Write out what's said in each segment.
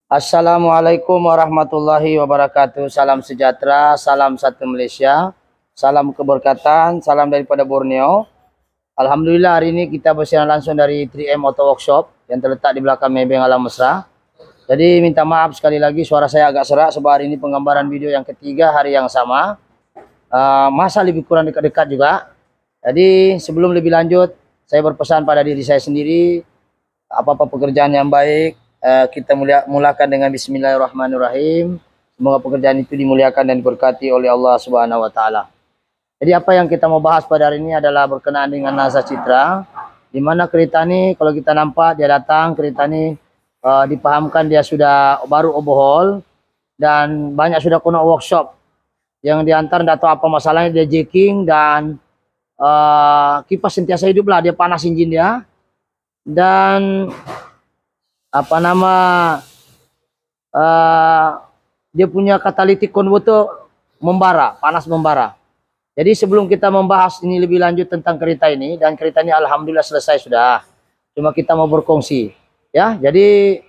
Assalamualaikum warahmatullahi wabarakatuh. Salam sejahtera, salam satu Malaysia, salam keberkatan, salam daripada Borneo. Alhamdulillah hari ini kita bersiaran langsung dari 3M Auto Workshop yang terletak di belakang Maybank Alam Mesra. Jadi minta maaf sekali lagi suara saya agak serak sebab hari ini penggambaran video yang ketiga hari yang sama. Masa lebih kurang dekat-dekat juga. Jadi sebelum lebih lanjut, saya berpesan pada diri saya sendiri, apa-apa pekerjaan yang baik, kita mulakan dengan Bismillahirrahmanirrahim. Semoga pekerjaan itu dimuliakan dan diberkati oleh Allah Subhanahu Wa Taala. Jadi apa yang kita mau bahas pada hari ini adalah berkenaan dengan Naza Citra, di mana kereta ini kalau kita nampak dia datang, kereta ini dipahamkan dia sudah baru overhaul dan banyak sudah kena workshop. Yang diantar tidak tahu apa masalahnya, dia jacking dan kipas sentiasa hidup lah, dia panas engine dia. Dan apa nama dia punya catalytic converter membara, panas membara. Jadi sebelum kita membahas ini lebih lanjut tentang kereta ini, dan kereta ini alhamdulillah selesai sudah. Cuma kita mau berkongsi, ya. Jadi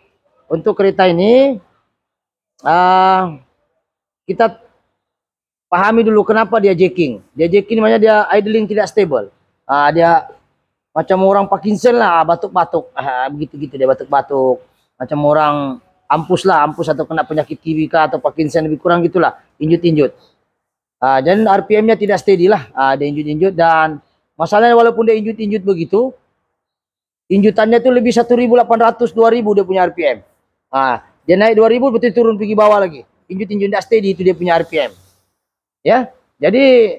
untuk kereta ini kita pahami dulu kenapa dia jacking. Dia jacking namanya dia idling tidak stable. Dia macam orang Parkinson lah, batuk-batuk. Begitu-gitu dia batuk-batuk. Macam orang ampus atau kena penyakit TBK atau Parkinson, lebih kurang gitulah, injut-injut. Dan RPM-nya tidak steady lah, dia injut-injut. Dan masalahnya walaupun dia injut-injut begitu, injutannya itu lebih 1.800, 2.000 dia punya RPM. Dia naik 2.000 betul turun pergi bawah lagi. Injut-injut tidak steady, itu dia punya RPM. Ya, jadi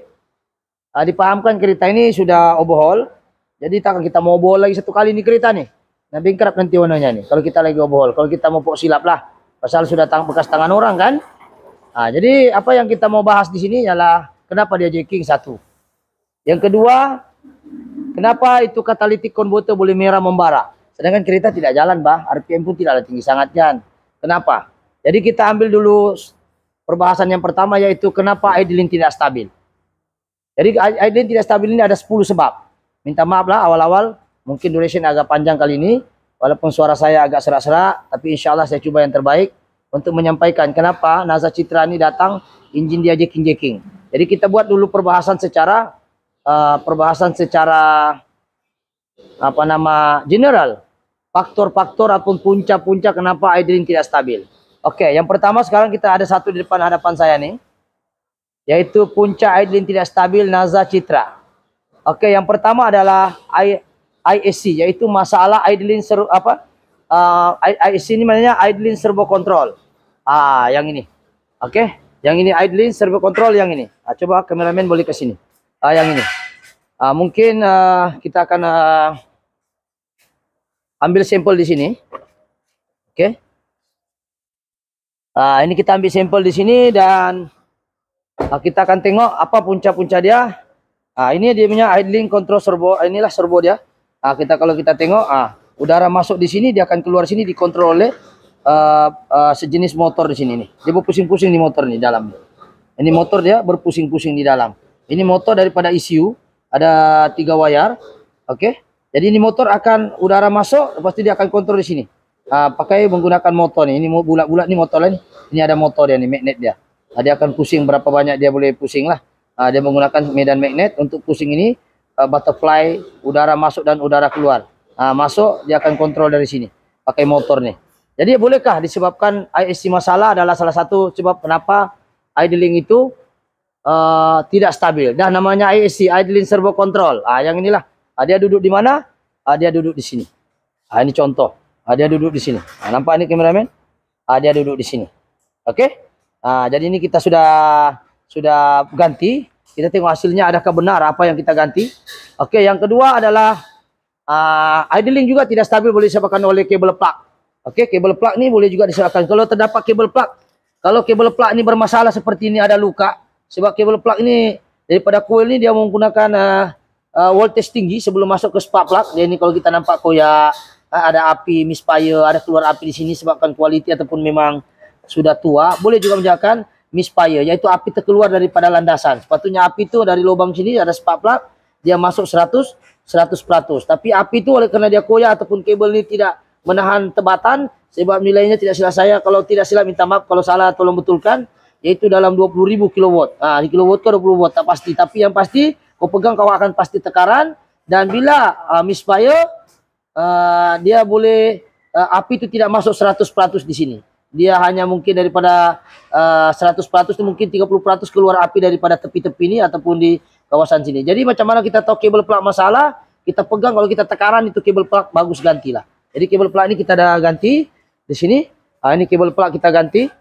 dipahamkan kereta ini sudah overhaul. Jadi takkan kita mau overhaul lagi satu kali ini kereta nih. Nah, bengkrap nanti warnanya nih. Kalau kita lagi overhaul, kalau kita mau pok silap lah. Pasal sudah bekas tangan orang kan. Jadi apa yang kita mau bahas di sini adalah kenapa dia jacking satu. Yang kedua, kenapa itu catalytic converter boleh merah membara. Sedangkan kereta tidak jalan, bah. RPM pun tidak ada tinggi sangat kan. Kenapa? Jadi kita ambil dulu perbahasan yang pertama, yaitu kenapa idling tidak stabil. Jadi idling tidak stabil ini ada 10 sebab. Minta maaf lah awal-awal, mungkin duration agak panjang kali ini. Walaupun suara saya agak serak-serak, tapi insya Allah saya coba yang terbaik untuk menyampaikan kenapa Naza Citra ini datang, engine dia jacking-jacking. Jadi kita buat dulu perbahasan secara apa nama general. Faktor-faktor ataupun punca-punca kenapa idling tidak stabil. Oke, yang pertama sekarang kita ada satu di depan hadapan saya nih, yaitu punca idling tidak stabil Naza Citra. Oke, yang pertama adalah ISC, yaitu masalah idling ISC ini namanya idling servo control. Yang ini. Oke, yang ini idling servo control yang ini. Coba kameramen boleh ke sini. Yang ini. Mungkin kita akan ambil sampel di sini. Oke. Ini kita ambil sampel di sini dan kita akan tengok apa punca-punca dia. Ini dia punya idling control servo. Inilah servo dia. Kalau kita tengok, udara masuk di sini, dia akan keluar sini dikontrol oleh sejenis motor di sini nih. Dia berpusing-pusing di motor nih dalam. Ini motor dia berpusing-pusing di dalam. Ini motor daripada ECU, ada 3 wayar. Oke. Jadi ini motor akan udara masuk, lepas itu dia akan kontrol di sini. Pakai menggunakan motor nih. Ini bulat-bulat nih motor lain. Ini ada motor dia nih, magnet dia. Dia akan pusing berapa banyak dia boleh pusing lah. Dia menggunakan medan magnet untuk pusing ini, butterfly, udara masuk dan udara keluar. Masuk dia akan kontrol dari sini pakai motor nih. Jadi bolehkah disebabkan ISC masalah adalah salah satu sebab kenapa idling itu tidak stabil. Dan namanya ISC, idling servo control. Yang inilah. Dia duduk di mana? Dia duduk di sini. Ini contoh. Dia duduk di sini. Nampak ini kameramen? Dia duduk di sini. Oke? Jadi ini kita sudah ganti. Kita tengok hasilnya adakah benar apa yang kita ganti. Oke, yang kedua adalah idling juga tidak stabil boleh disebabkan oleh kabel plug. Oke, kabel plug ini boleh juga disebabkan kalau terdapat kabel plug. Kalau kabel plug ini bermasalah seperti ini, ada luka, sebab kabel plug ini daripada coil ini dia menggunakan voltage tinggi sebelum masuk ke spark plug. Dia ini kalau kita nampak koyak, ada api misfire, ada keluar api di sini sebabkan kualiti ataupun memang sudah tua, boleh juga menyebabkan misfire, yaitu api terkeluar daripada landasan. Sepatutnya api itu dari lubang sini ada spark plug, dia masuk 100%. Tapi api itu oleh karena dia koyak ataupun kabel ini tidak menahan tebatan. Sebab nilainya tidak silap saya, kalau tidak silap minta maaf, kalau salah tolong betulkan, yaitu dalam 20.000 kilowatt. Di kilowatt ke 20 watt tak pasti, tapi yang pasti kau pegang kau akan pasti tekaran. Dan bila misfire, dia boleh api itu tidak masuk 100% di sini. Dia hanya mungkin daripada 100% itu mungkin 30% keluar api daripada tepi-tepi ini ataupun di kawasan sini. Jadi macam mana kita tahu kabel plug masalah? Kita pegang, kalau kita tekaran itu kabel plug bagus gantilah. Jadi kabel plug ini kita dah ganti di sini. Ini kabel plug kita ganti.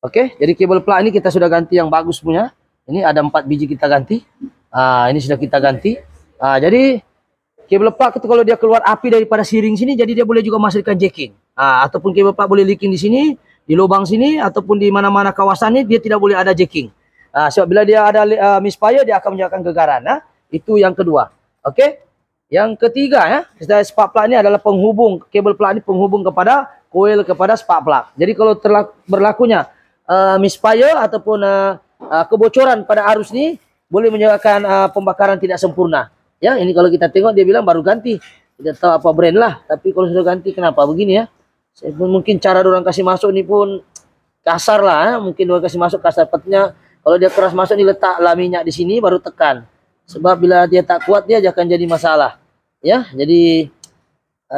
Oke, jadi kabel plug ini kita sudah ganti yang bagus punya. Ini ada 4 biji kita ganti. Ini sudah kita ganti. Jadi kabel plug itu kalau dia keluar api daripada siring sini, jadi dia boleh juga menghasilkan jacking. Ataupun kabel plug boleh leaking di sini, di lubang sini, ataupun di mana-mana kawasan ini dia tidak boleh ada jacking. Sebab bila dia ada misfire, dia akan menyebabkan gegaran. Itu yang kedua. Oke. Yang ketiga spark plug ini adalah penghubung, kabel plug ini penghubung kepada coil kepada spark plug. Jadi kalau berlakunya misfire ataupun kebocoran pada arus ini boleh menyebabkan pembakaran tidak sempurna. Ya, ini kalau kita tengok dia bilang baru ganti. Tidak tahu apa brand lah, tapi kalau sudah ganti kenapa begini ya? Mungkin cara orang kasih masuk ini pun kasar lah, mungkin orang kasih masuk kasar. Patutnya kalau dia keras masuk ini letaklah minyak di sini baru tekan. Sebab bila dia tak kuat dia akan jadi masalah. Ya, jadi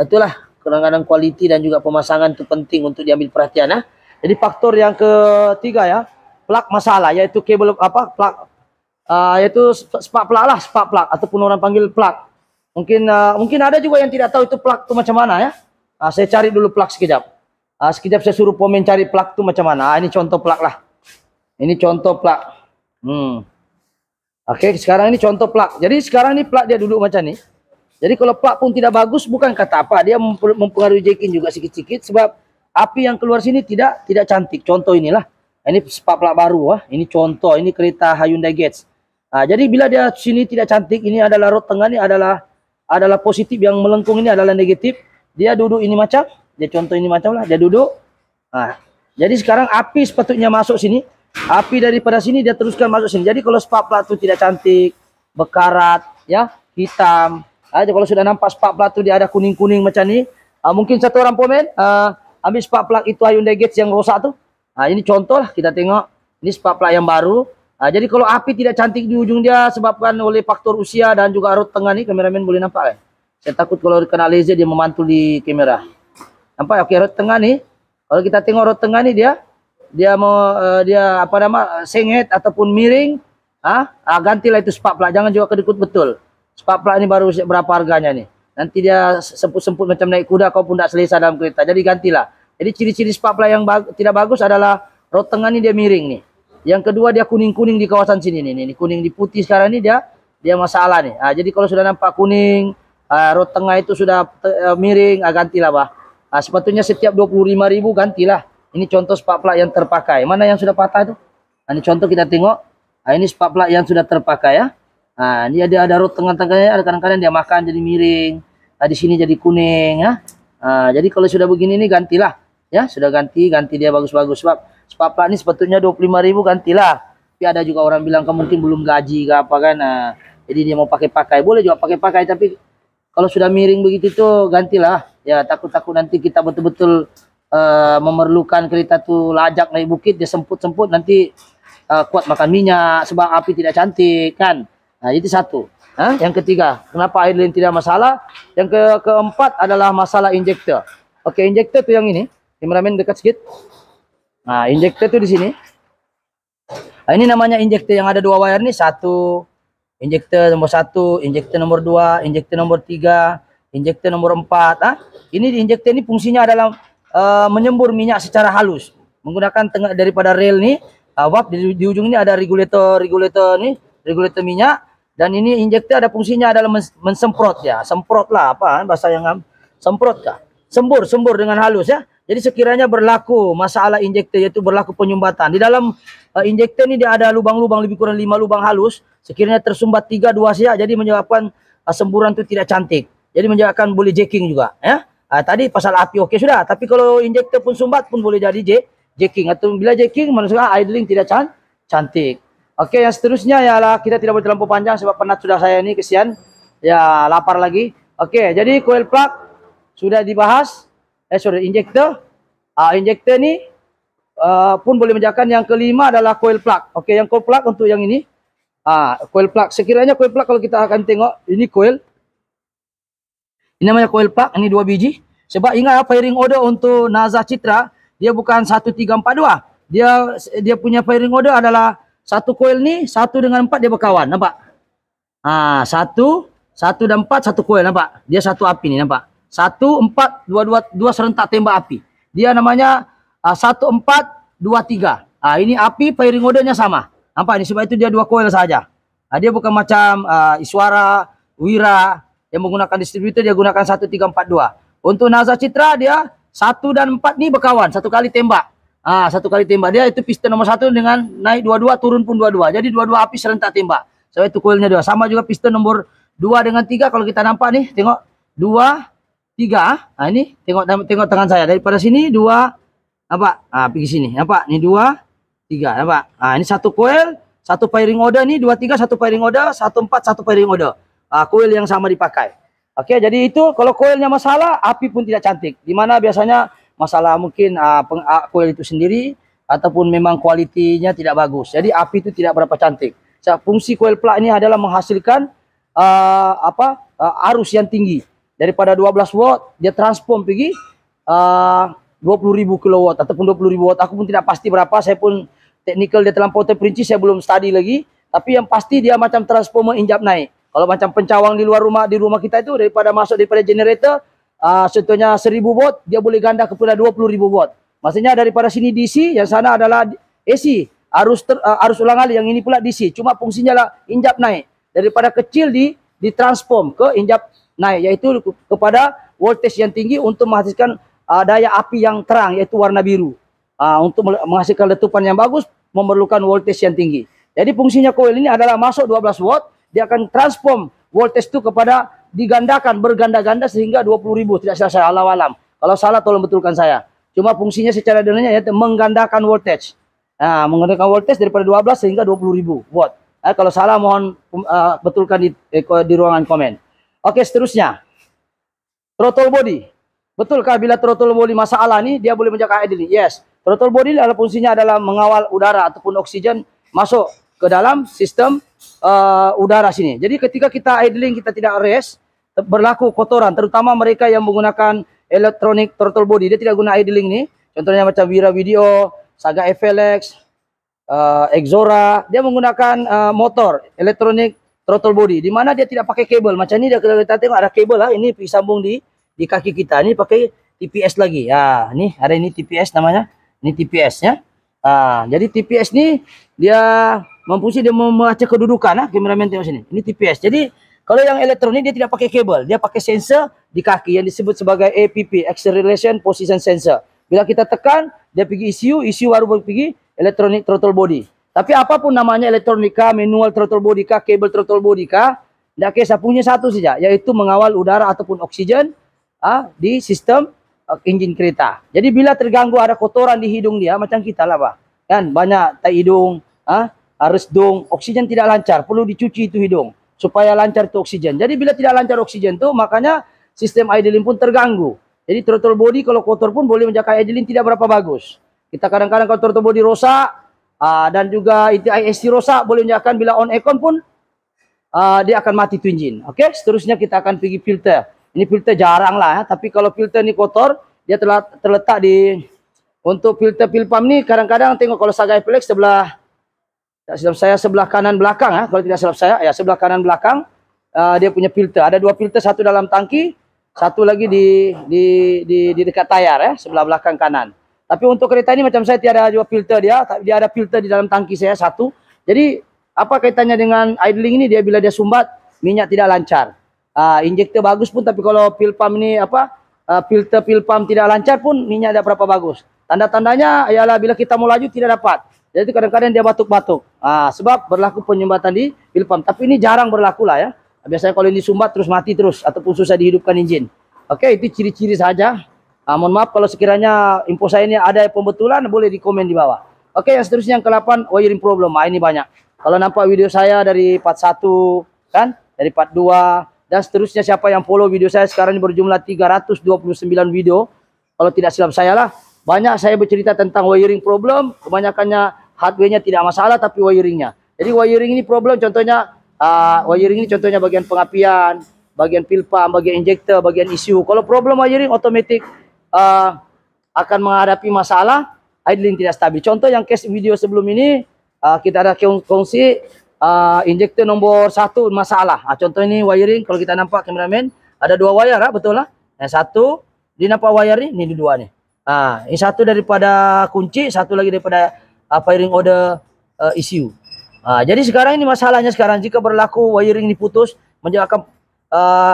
itulah kadang-kadang kualiti dan juga pemasangan itu penting untuk diambil perhatian. Jadi faktor yang ketiga ya, plug masalah, yaitu kabel plug, yaitu spark plug lah, spark plug ataupun orang panggil plug. Mungkin ada juga yang tidak tahu itu plug itu macam mana ya. Saya cari dulu plug sekejap. Sekejap saya suruh pomen cari plug itu macam mana. Ini contoh plug lah. Ini contoh plug. Oke, sekarang ini contoh plug. Jadi sekarang ini plug dia duduk macam ni. Jadi kalau plug pun tidak bagus, bukan kata apa, dia mempengaruhi jacking juga sikit-sikit sebab api yang keluar sini tidak cantik. Contoh inilah. Ini spark plug baru. Ini contoh, ini kereta Hyundai Getz. Jadi bila dia sini tidak cantik, ini adalah rod tengah ini adalah positif, yang melengkung ini adalah negatif. Dia duduk ini macam, dia contoh ini macam lah, dia duduk. Jadi sekarang api sepatutnya masuk sini. Api daripada sini dia teruskan masuk sini. Jadi kalau spark plug itu tidak cantik, berkarat, ya, hitam. Kalau sudah nampak spark plug itu dia ada kuning-kuning macam ni, mungkin satu orang komen ambil spark plug itu Hyundai Getz yang rosak tu. Ini contoh lah, kita tengok. Ini spark plug yang baru. Jadi kalau api tidak cantik di ujung dia sebabkan oleh faktor usia dan juga rod tengah ni, kameramen boleh nampak kan? Saya takut kalau kena laser dia memantul di kamera. Nampak? Okey, rod tengah ni. Kalau kita tengok rod tengah ni dia sengit ataupun miring. Gantilah itu spark plug, jangan juga kedekut betul. Spark plug ni baru berapa harganya ni? Nanti dia semput-semput macam naik kuda, kau pun tak selesa dalam kereta. Jadi gantilah. Jadi ciri-ciri spark plug yang tidak bagus adalah rod tengah ni dia miring ni. Yang kedua dia kuning-kuning di kawasan sini nih. Ini kuning di putih sekarang ni dia masalah nih. Jadi kalau sudah nampak kuning, rod tengah itu sudah miring, gantilah bah. Sepatutnya setiap 25.000 gantilah. Ini contoh spark plug yang terpakai. Mana yang sudah patah itu? Ini contoh kita tengok. Ini spark plug yang sudah terpakai ya. Ini ada rod tengah-tengahnya, ada kadang-kadang dia makan jadi miring. Di sini jadi kuning ya. Jadi kalau sudah begini nih gantilah. Ya, sudah ganti dia bagus-bagus sebab spark plug ini sepatutnya 25.000 gantilah. Tapi ada juga orang bilang kamu mungkin belum gaji ke apa kan. Jadi dia mau pakai-pakai. Boleh juga pakai-pakai, tapi kalau sudah miring begitu tuh gantilah. Ya, takut-takut nanti kita betul-betul memerlukan kereta tuh lajak naik bukit, dia semput-semput nanti kuat makan minyak sebab api tidak cantik kan. Itu satu. Yang ketiga, kenapa idling tidak masalah? Yang keempat adalah masalah injektor. Oke, injektor tuh yang ini. Kameramen dekat sedikit. Injektor tuh di sini. Ini namanya injektor yang ada 2 wire nih. Satu, injektor nomor 1, injektor nomor 2, injektor nomor 3, injektor nomor 4. Ini di injektor ini fungsinya adalah menyembur minyak secara halus. Menggunakan tengah daripada rel nih. Di ujung ini ada regulator nih, regulator minyak. Dan ini injektor ada fungsinya adalah mensemprot ya. Semprot lah apa bahasa yang semprot kah? Sembur dengan halus ya. Jadi sekiranya berlaku masalah injektor, yaitu berlaku penyumbatan. Di dalam injektor ini dia ada lubang-lubang lebih kurang 5 lubang halus. Sekiranya tersumbat 3, 2 saja, jadi menyebabkan semburan itu tidak cantik. Jadi menyebabkan boleh jacking juga ya. Tadi pasal api oke sudah. Tapi kalau injektor pun sumbat pun boleh jadi jacking. Atau bila jacking maksudnya idling tidak cantik. Oke, yang seterusnya ialah kita tidak boleh terlampau panjang sebab penat sudah saya ini, kesian. Ya, lapar lagi. Oke, jadi coil plug sudah dibahas. sorry, injektor. Injektor ni pun boleh menjalankan. Yang kelima adalah coil plug. Okey, yang coil plug untuk yang ini. Coil plug. Sekiranya coil plug kalau kita akan tengok, ini coil. Ini namanya coil plug, ini 2 biji. Sebab ingat firing order untuk Naza Citra, dia bukan 1342. Dia punya firing order adalah satu coil ni, 1 dengan 4 dia berkawan, nampak? 1 dan 4 satu coil, nampak? Dia satu api ni, nampak? 1 4 2 serentak tembak api. Dia namanya 1 4 2 3. Ini api firing ordernya sama. Nampak ni, sebab itu dia 2 coil saja. Dia bukan macam Iswara, Wira yang menggunakan distributor, dia gunakan 1342. Untuk Naza Citra dia 1 dan 4 ni berkawan, satu kali tembak. Satu kali tembak. Dia itu piston nomor 1 dengan naik 22, turun pun 22. Jadi dua-dua api serentak tembak. Sebab itu coilnya 2. Sama juga piston nomor 2 dengan 3. Kalau kita nampak nih, tengok 2, 3. Ini tengok tangan saya. Daripada sini 2, nampak? Pergi sini. Nampak? Ini 2, 3. Nampak? Ini satu coil, satu firing order ni, 2, 3 satu firing order, 1, 4 satu firing order. Coil yang sama dipakai. Okey, jadi itu kalau coilnya masalah, api pun tidak cantik. Di mana biasanya masalah mungkin coil itu sendiri ataupun memang kualitinya tidak bagus. Jadi api itu tidak berapa cantik. Fungsi coil plug ini adalah menghasilkan arus yang tinggi. Daripada 12 watt dia transform pergi 20.000 kilowatt ataupun 20.000 watt. Aku pun tidak pasti berapa, saya pun teknikal dia terlampau terperinci, saya belum study lagi. Tapi yang pasti dia macam transformer injap naik. Kalau macam pencawang di luar rumah, di rumah kita itu daripada generator, contohnya 1000 watt, dia boleh ganda kepada 20.000 watt. Maksudnya daripada sini DC, yang sana adalah AC, arus ulang alik, yang ini pula DC. Cuma fungsinya lah injap naik. Daripada kecil ditransform ke injap naik, yaitu kepada voltage yang tinggi untuk menghasilkan daya api yang terang, yaitu warna biru. Untuk menghasilkan letupan yang bagus, memerlukan voltage yang tinggi. Jadi fungsinya coil ini adalah masuk 12 watt, dia akan transform voltage itu kepada digandakan, berganda-ganda sehingga 20.000. Tidak salah saya, Allah alam. Kalau salah tolong betulkan saya. Cuma fungsinya secara dengannya yaitu menggandakan voltage. Menggandakan voltage daripada 12 sehingga 20.000 watt. Kalau salah mohon betulkan di ruangan komen. Oke, seterusnya. Throttle body. Betulkah bila throttle body masalah ni dia boleh menjaga idling? Yes. Throttle body adalah fungsinya adalah mengawal udara ataupun oksigen masuk ke dalam sistem udara sini. Jadi ketika kita idling, kita tidak rest, berlaku kotoran, terutama mereka yang menggunakan electronic throttle body, dia tidak guna idling ni. Contohnya macam Wira Video, Saga FLX, Exora, dia menggunakan motor electronic throttle body, di mana dia tidak pakai kabel. Macam ni kita tengok ada kabel lah, ini disambung di kaki kita. Ini pakai TPS lagi. Ni ada ini TPS namanya. Ini TPS ya. Jadi TPS ni dia memfungsi, dia membaca kedudukan. Kameramen tengok sini. Ini TPS. Jadi kalau yang elektronik dia tidak pakai kabel, dia pakai sensor di kaki yang disebut sebagai APP, Acceleration Position Sensor. Bila kita tekan, dia pergi ECU baru pergi electronic throttle body. Tapi apapun namanya, elektronik kah, manual throttle body kah, kabel throttle body kah, tidak kisah, punya satu saja, yaitu mengawal udara ataupun oksigen di sistem enjin kereta. Jadi bila terganggu ada kotoran di hidung dia, macam kita lah Pak, kan banyak tai hidung, harus dong, oksigen tidak lancar, perlu dicuci itu hidung supaya lancar itu oksigen. Jadi bila tidak lancar oksigen itu, makanya sistem idling pun terganggu. Jadi throttle body kalau kotor pun boleh menjaga idling tidak berapa bagus. Kita kadang-kadang kalau throttle body rosak dan juga ISC rosak, boleh menjaga bila on aircon pun dia akan mati tu engine. Okey, seterusnya kita akan pergi filter. Ini filter jarang lah, tapi kalau filter ni kotor, dia terletak di untuk filter pil pump ni. Kadang-kadang tengok kalau Saga FLX sebelah, tak silap saya sebelah kanan belakang, kalau tidak silap saya, ya sebelah kanan belakang dia punya filter. Ada 2 filter, satu dalam tangki, satu lagi di dekat tayar sebelah belakang kanan. Tapi untuk kereta ini macam saya tiada 2 filter dia, tapi dia ada filter di dalam tangki saya satu. Jadi apa kaitannya dengan idling ini? Dia bila dia sumbat, minyak tidak lancar. Injektor bagus pun, tapi kalau pil pump ini filter pil pump tidak lancar pun minyak tidak berapa bagus. Tanda-tandanya ialah bila kita mau laju tidak dapat. Jadi kadang-kadang dia batuk-batuk. Sebab berlaku penyumbatan di pil pump. Tapi ini jarang berlaku lah ya. Biasanya kalau ini sumbat terus mati terus ataupun susah dihidupkan enjin. Oke, itu ciri-ciri saja. Mohon maaf kalau sekiranya info saya ini ada pembetulan, boleh di komen di bawah. Oke, yang seterusnya yang ke-8, wiring problem. Ini banyak. Kalau nampak video saya dari part 1 kan, dari part 2 dan seterusnya, siapa yang follow video saya sekarang ini berjumlah 329 video. kalau tidak silap saya lah, banyak saya bercerita tentang wiring problem, kebanyakannya hardware-nya tidak masalah tapi wiringnya. Jadi wiring ini problem, contohnya wiring ini contohnya bagian pengapian, bagian pil pump, bagian injektor, bagian ECU. Kalau problem wiring otomatis akan menghadapi masalah idling tidak stabil. Contoh yang case video sebelum ini kita ada kongsi injektor nomor 1 masalah. Contoh ini wiring, kalau kita nampak kameramen ada 2 wire, betul lah. Yang satu dia nampak wire ini 2 nih. Ini satu daripada kunci, satu lagi daripada firing order ECU. Jadi sekarang ini masalahnya sekarang jika berlaku wiring ini putus, menyebabkan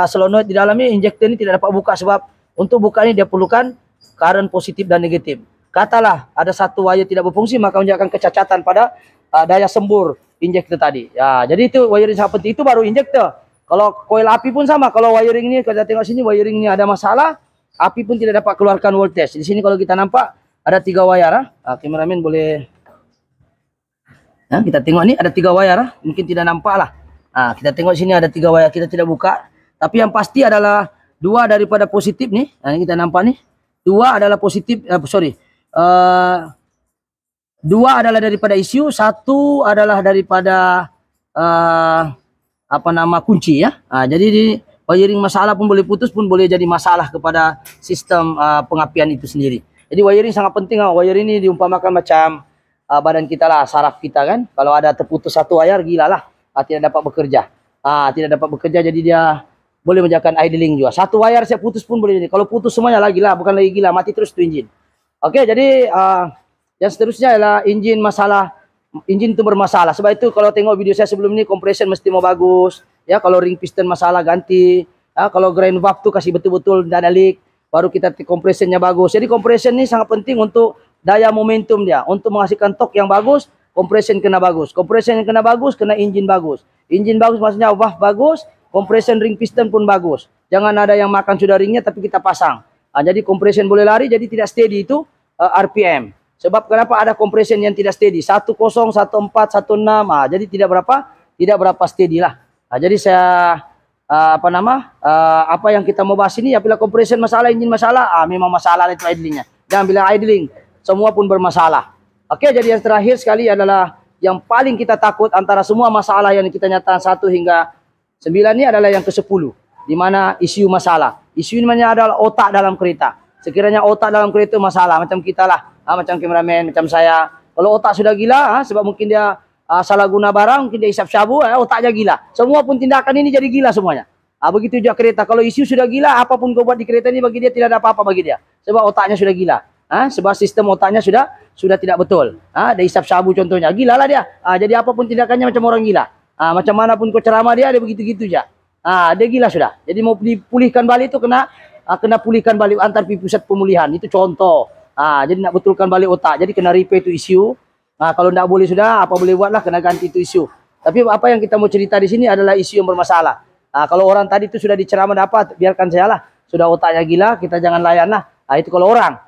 solenoid di dalamnya injektor ini tidak dapat buka, sebab untuk buka ini dia perlukan current positif dan negatif. Katalah ada satu wire tidak berfungsi, maka menyebabkan kecacatan pada daya sembur injektor tadi. Jadi itu wiring sangat penting, itu baru injektor. Kalau koil api pun sama, kalau wiring ini kita tengok sini wiring ini ada masalah, api pun tidak dapat keluarkan voltage. Di sini kalau kita nampak ada 3 wire. Kameramen boleh kita tengok ni ada 3 wire, mungkin tidak nampak lah. Kita tengok sini ada 3 wire, kita tidak buka. Tapi yang pasti adalah 2 daripada positif nih. Ini kita nampak nih. 2 adalah positif, 2 adalah daripada ECU, 1 adalah daripada kunci ya. Jadi di wiring masalah pun boleh putus, pun boleh jadi masalah kepada sistem pengapian itu sendiri. Jadi wiring sangat penting. Wiring ini diumpamakan macam badan kita lah, saraf kita kan. Kalau ada terputus satu wire, gila lah, tidak dapat bekerja. Tidak dapat bekerja, jadi dia boleh menyebabkan idling juga. Satu wire saya putus pun boleh jadi. Kalau putus semuanya lagi lah, bukan lagi gila, mati terus tu engine. Oke, jadi yang seterusnya adalah engine masalah. Engine itu bermasalah. Sebab itu kalau tengok video saya sebelum ini, compression mesti mau bagus. Ya, kalau ring piston masalah ganti. Kalau grind valve tu kasih betul-betul tidak ada leak, baru kita compressionnya bagus. Jadi compression ini sangat penting untuk daya momentum dia. Untuk menghasilkan torque yang bagus, compression kena bagus. Compression yang kena bagus, kena engine bagus. Engine bagus maksudnya valve bagus, compression ring piston pun bagus. Jangan ada yang makan sudah ringnya tapi kita pasang. Jadi compression boleh lari, jadi tidak steady itu RPM. Sebab kenapa ada compression yang tidak steady? 10, 14, 16. Jadi tidak berapa steady lah. Jadi saya apa yang kita mau bahas ini, apabila compression masalah, engine masalah, memang masalah itu idlingnya. Jangan bilang idling, semua pun bermasalah. Oke, jadi yang terakhir sekali adalah yang paling kita takut antara semua masalah yang kita nyatakan 1 hingga 9 ini adalah yang ke-10, di mana ECU masalah. ECU ini adalah otak dalam kereta. Sekiranya otak dalam kereta masalah, macam kita lah, macam kameramen, macam saya. Kalau otak sudah gila, sebab mungkin dia salah guna barang, mungkin dia isap syabu, otaknya gila. Semua pun tindakan ini jadi gila semuanya. Begitu juga kereta. Kalau ECU sudah gila, apapun kau buat di kereta ini bagi dia tidak ada apa-apa bagi dia. Sebab otaknya sudah gila. Sebab sistem otaknya sudah tidak betul. Dia isap syabu contohnya. Gila lah dia. Jadi apapun tindakannya macam orang gila. Macam mana pun kau ceramah dia begitu-gitu aja. Dia gila sudah. Jadi mau dipulihkan balik itu kena pulihkan balik antar pusat pemulihan. Itu contoh. Jadi nak betulkan balik otak. Jadi kena repair itu ECU. Kalau tidak boleh sudah, apa boleh buatlah, kena ganti itu ECU. Tapi apa yang kita mau cerita di sini adalah ECU yang bermasalah. Kalau orang tadi itu sudah diceramah dapat, biarkan saya lah. Sudah otaknya gila, kita jangan layan lah. Itu kalau orang.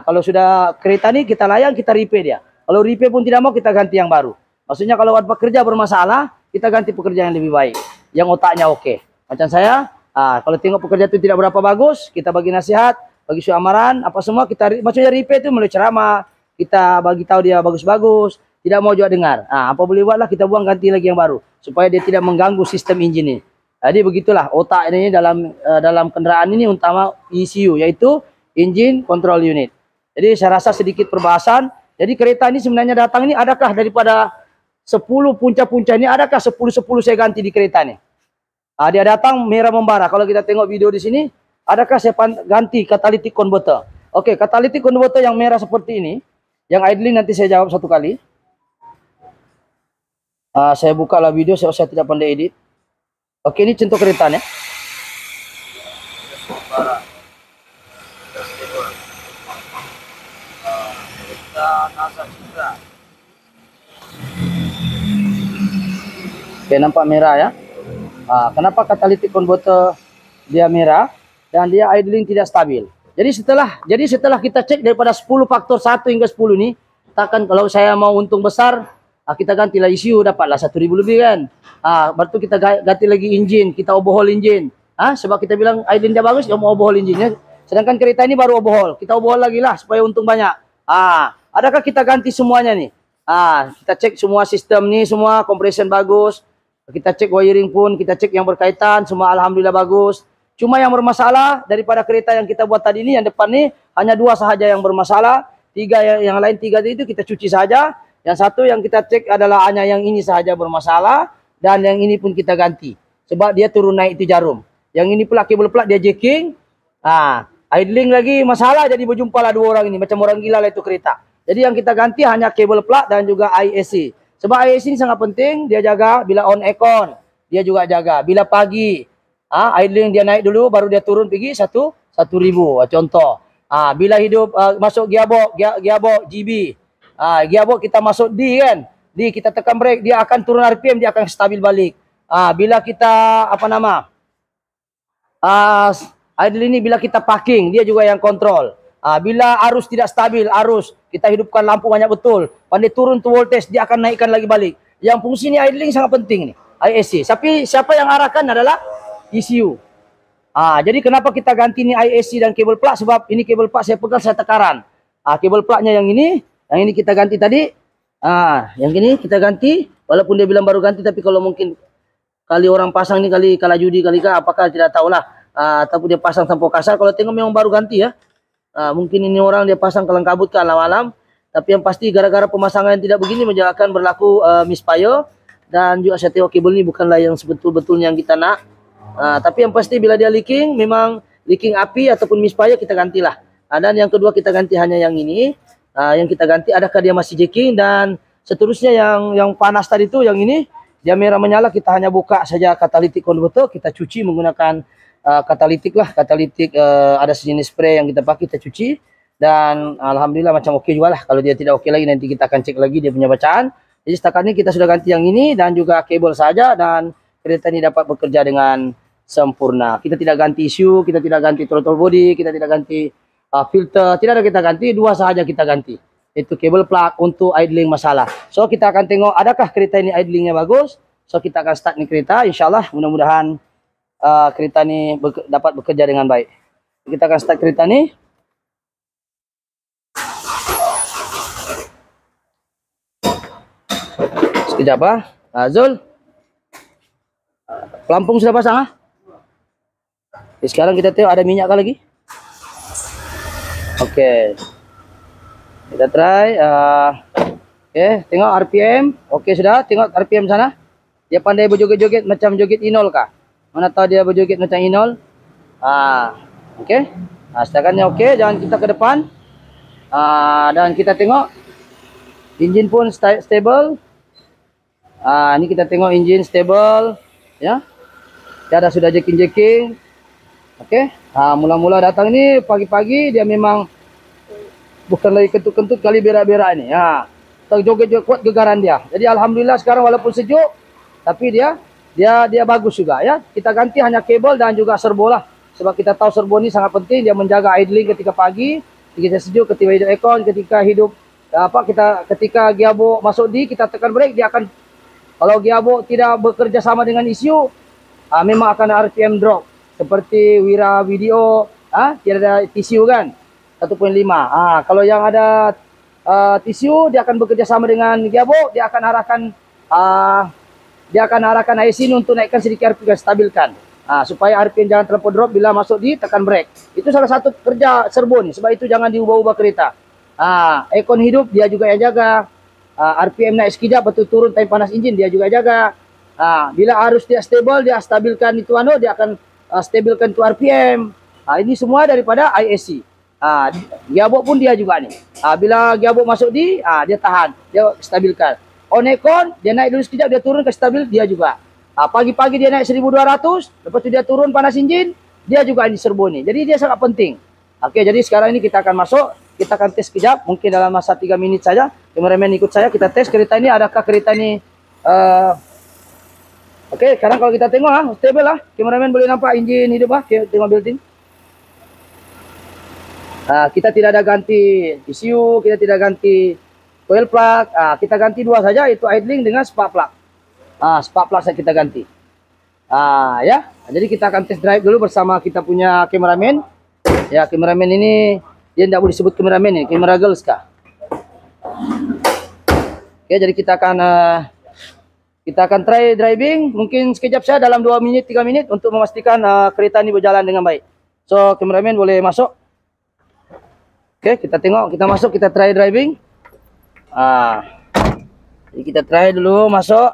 Kalau sudah kereta nih kita layan, kita repair dia. Kalau repair pun tidak mau, kita ganti yang baru. Maksudnya kalau pekerja bermasalah, kita ganti pekerja yang lebih baik. Yang otaknya oke. Macam saya, kalau tengok pekerja itu tidak berapa bagus, kita bagi nasihat, bagi amaran, apa semua kita maksudnya repair itu melalui ceramah, kita bagi tahu dia bagus-bagus, tidak mau juga dengar. Apa boleh buatlah, kita buang ganti lagi yang baru supaya dia tidak mengganggu sistem engine ini. Jadi begitulah otak ini dalam kendaraan ini, utama ECU, yaitu engine control unit. Jadi saya rasa sedikit perbahasan. Jadi kereta ini sebenarnya datang ini, adakah daripada 10 punca-punca ini, adakah 10-10 saya ganti di kereta ini? Dia datang merah membara. Kalau kita tengok video di sini, adakah saya ganti catalytic converter? Oke, catalytic converter yang merah seperti ini, yang idling nanti saya jawab satu kali. Saya bukalah video, saya tidak pandai edit. Oke, ini contoh keretanya. Oke, nampak merah ya. Kenapa catalytic converter dia merah dan dia idling tidak stabil? Jadi setelah kita cek daripada 10 faktor 1 hingga 10 ini, takkan kalau saya mau untung besar, kita gantilah ECU, dapatlah 1.000 lebih kan. Berarti kita ganti lagi engine, kita overhaul engine. Sebab kita bilang idling dia bagus, kita mau overhaul engine-nya. Sedangkan kereta ini baru overhaul. Kita overhaul lagi lah supaya untung banyak. Adakah kita ganti semuanya nih? Kita cek semua sistem nih, semua compression bagus. Kita cek wiring pun, kita cek yang berkaitan, semua alhamdulillah bagus. Cuma yang bermasalah daripada kereta yang kita buat tadi ini, yang depan nih hanya 2 sahaja yang bermasalah. 3 yang lain 3 itu kita cuci saja. Yang satu yang kita cek adalah hanya yang ini sahaja bermasalah, dan yang ini pun kita ganti. Sebab dia turun naik itu jarum. Yang ini pula kabel plat dia jacking. Idling lagi masalah, jadi berjumpa lah 2 orang ini. Macam orang gila lah itu kereta. Jadi yang kita ganti hanya kabel plat dan juga IAC. Sebab IAC ini sangat penting. Dia jaga bila on aircon. Dia juga jaga. Bila pagi. Idling dia naik dulu, baru dia turun pergi 1.000. Contoh. Bila hidup masuk gearbox GB. Gearbox kita masuk D kan. D kita tekan brake, dia akan turun RPM, dia akan stabil balik. Bila kita idle ini bila kita parking, dia juga yang kontrol. Bila arus tidak stabil, kita hidupkan lampu banyak betul. Pandai turun tu voltage, dia akan naikkan lagi balik. Yang fungsi ni idling sangat penting ni. IAC. Tapi siapa yang arahkan adalah ECU. Jadi kenapa kita ganti ni IAC dan kabel plat? Sebab ini kabel plat saya pegang, saya tekaran. Kabel platnya yang ini kita ganti tadi. Yang ini kita ganti. Walaupun dia bilang baru ganti, tapi kalau mungkin kali orang pasang ni, kali kalah judi, kali apakah tidak tahulah. Tapi dia pasang sampai kasar. Kalau tengok memang baru ganti ya. Mungkin ini orang dia pasang kelang kabut ke alam-alam. Tapi yang pasti gara-gara pemasangan yang tidak begini menyebabkan berlaku misfire. Dan juga saya tengok kabel ni bukanlah yang sebetul-betulnya yang kita nak. Tapi yang pasti bila dia leaking, memang leaking api ataupun misfire, kita gantilah. Dan yang kedua kita ganti hanya yang ini. Yang kita ganti adakah dia masih jacking, dan seterusnya yang panas tadi itu, yang ini dia merah menyala, kita hanya buka saja catalytic converter, kita cuci menggunakan katalitik lah, ada sejenis spray yang kita pakai, kita cuci, dan alhamdulillah macam okey juga lah. Kalau dia tidak okey lagi, nanti kita akan cek lagi dia punya bacaan. Jadi setakat ini kita sudah ganti yang ini dan juga kabel saja, dan kereta ini dapat bekerja dengan sempurna. Kita tidak ganti ECU, kita tidak ganti throttle body, kita tidak ganti filter, tidak ada kita ganti, 2 sahaja kita ganti. Itu kabel plug untuk idling masalah. So kita akan tengok adakah kereta ini idlingnya bagus. So kita akan start ni kereta, insyaallah mudah-mudahan kereta ni dapat bekerja dengan baik. Kita akan start kereta ni. Sekejap Zul. Pelampung sudah pasang sekarang kita tengok ada minyak kah lagi. Okey. Kita try. Tengok RPM. Okey sudah. Tengok RPM sana. Dia pandai berjoget-joget macam joget inol kah? Mana tahu dia berjoget macam inol. Okey. Setakatnya okey. Jangan kita ke depan. Dan kita tengok. Enjin pun stable. Ini kita tengok enjin stable. Ya. Dia sudah jacking. Okey. Mula-mula datang ni pagi-pagi dia memang bukan lagi kentut-kentut kali berak-berak ni. Terjoget-joget kuat gegaran dia. Jadi alhamdulillah sekarang walaupun sejuk tapi dia bagus juga ya. Kita ganti hanya kabel dan juga servo lah. Sebab kita tahu servo ni sangat penting, dia menjaga idling ketika pagi, ketika sejuk, ketika hidup aircon, ketika hidup ketika gearbox masuk di, kita tekan brake, dia akan, kalau gearbox tidak bekerja sama dengan ECU, memang akan RPM drop. Seperti Wira Video, tidak ada TCU kan, 1.5. Kalau yang ada TCU, dia akan bekerja sama dengan gearbox, dia akan arahkan IC ini untuk naikkan sedikit RPM, stabilkan. Supaya RPM jangan terlalu drop bila masuk di tekan brake. Itu salah satu kerja servo ni, sebab itu jangan diubah-ubah kereta. Aircon hidup, dia juga yang jaga. RPM naik sekejap, betul turun time panas enjin, dia juga jaga. Bila arus dia stable, dia stabilkan itu dia akan stabilkan itu RPM. Ini semua daripada IAC. Gearbox pun dia juga ni. Bila gearbox masuk di, dia tahan, dia stabilkan. On aircon, dia naik dulu sekejap, dia turun ke stabil, dia juga. Pagi-pagi dia naik 1200, lepas tu dia turun panas enjin, dia juga ini servo ni. Jadi dia sangat penting. Okey, jadi sekarang ini kita akan masuk, kita akan tes sekejap, mungkin dalam masa 3 minit saja. Kameraman ikut saya, kita tes kereta ini, adakah kereta ini okey, sekarang kalau kita tengok stable lah. Kameraman boleh nampak enjin hidup tengok building. Kita tidak ada ganti ECU, kita tidak ganti coil plug, kita ganti 2 saja, itu idling dengan spark plug. Spark plug saya kita ganti. Ya, jadi kita akan test drive dulu bersama kita punya kameraman. Ya, kameramen ini dia tidak boleh disebut kameramen ini, kamera girls kah? Oke, jadi kita akan try driving. Mungkin sekejap saja dalam 2 menit 3 menit untuk memastikan kereta ini berjalan dengan baik. So, kameramen boleh masuk. Oke, kita tengok, kita masuk, kita try driving. Jadi kita try dulu masuk.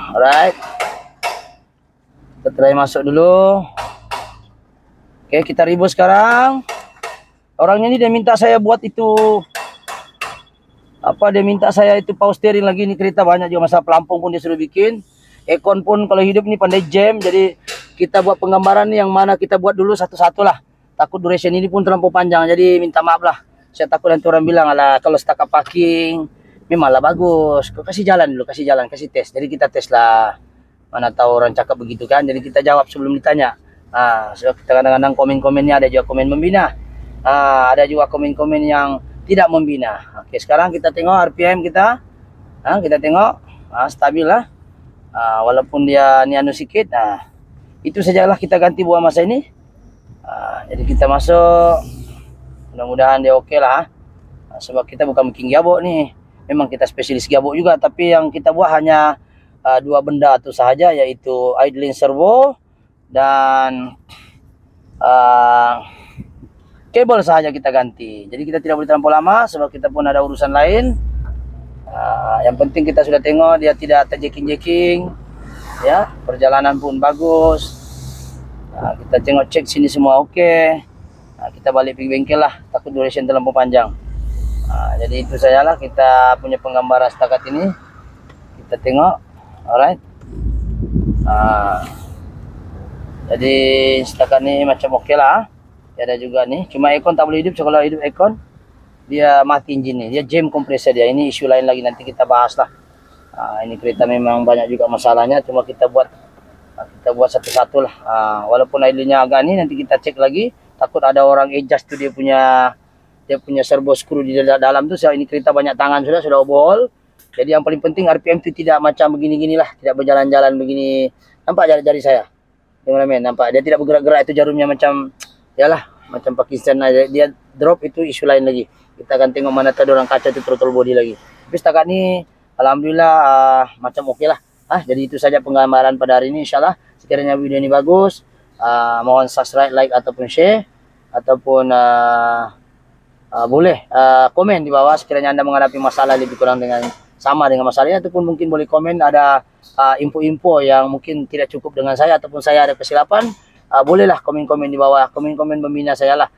Alright. Kita try masuk dulu. Oke, kita ribut sekarang. Orangnya ini dia minta saya buat itu dia minta saya itu power steering lagi. Ini kereta banyak juga masalah pelampung pun dia suruh bikin. Aircon pun kalau hidup ini pandai jam. Jadi kita buat penggambaran yang mana kita buat dulu satu-satu lah. Takut duration ini pun terlampau panjang. Jadi minta maaf lah. Saya takut nanti orang bilang alah kalau setakat parking memanglah bagus. Kau kasih jalan dulu, kasih tes. Jadi kita tes lah. Mana tahu orang cakap begitu kan. Jadi kita jawab sebelum ditanya. So kadang-kadang komen-komennya ada juga komen membina. Ada juga komen-komen yang tidak membina. Oke, sekarang kita tengok RPM kita. Kita tengok stabil lah. Walaupun dia anu sikit. Itu sajalah kita ganti buah masa ini. Jadi kita masuk. Mudah-mudahan dia oke lah. Sebab kita bukan bikin giabok nih. Memang kita spesialis giabok juga, tapi yang kita buat hanya 2 benda itu sahaja, yaitu idling servo dan kabel sahaja kita ganti. Jadi kita tidak boleh terlampau lama sebab kita pun ada urusan lain. Yang penting kita sudah tengok dia tidak terjeking-jeking, ya, perjalanan pun bagus. Kita tengok cek sini semua oke. Kita balik pergi bengkel lah, takut duration terlampau panjang. Jadi itu sajalah kita punya penggambaran setakat ini. Kita tengok, alright. Jadi setakat ini macam oke lah. Ada juga nih, cuma aircon tak boleh hidup. So, kalau hidup aircon dia mati engine nih, dia jam kompresor dia. Ini isu lain lagi, nanti kita bahas lah. Ini kereta memang banyak juga masalahnya, cuma kita buat satu-satu lah. Walaupun idlingnya agak nih, nanti kita cek lagi. Takut ada orang adjust tuh dia punya servo screw di dalam tuh. So, ini kereta banyak tangan sudah overhaul. Jadi yang paling penting RPM itu tidak macam begini-gini lah, tidak berjalan-jalan begini. Nampak jari saya, kameramen, nampak dia tidak bergerak-gerak, itu jarumnya macam yalah, macam Pakistan aja. Dia drop, itu isu lain lagi. Kita akan tengok mana tahu orang kaca itu throttle body lagi. Tapi setakat ini alhamdulillah macam oke lah. Jadi itu saja penggambaran pada hari ini. Insyaallah sekiranya video ini bagus, mohon subscribe, like ataupun share, ataupun boleh komen di bawah sekiranya Anda menghadapi masalah lebih kurang sama dengan masalahnya, ataupun mungkin boleh komen ada info-info yang mungkin tidak cukup dengan saya, ataupun saya ada kesilapan. Bolehlah komen-komen di bawah, komen-komen membina saya lah.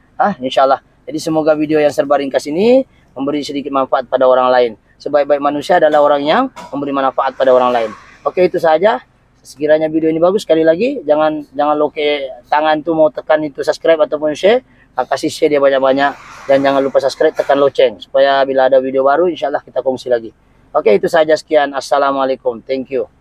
InsyaAllah. Jadi semoga video yang serba ringkas ini memberi sedikit manfaat pada orang lain. Sebaik-baik manusia adalah orang yang memberi manfaat pada orang lain. Oke, itu saja. Sekiranya video ini bagus, sekali lagi jangan loke tangan tuh mau tekan itu subscribe ataupun share. Kasih share dia banyak-banyak, dan jangan lupa subscribe, tekan lonceng supaya bila ada video baru insyaallah kita kongsi lagi. Oke, itu saja, sekian. Assalamualaikum. Thank you.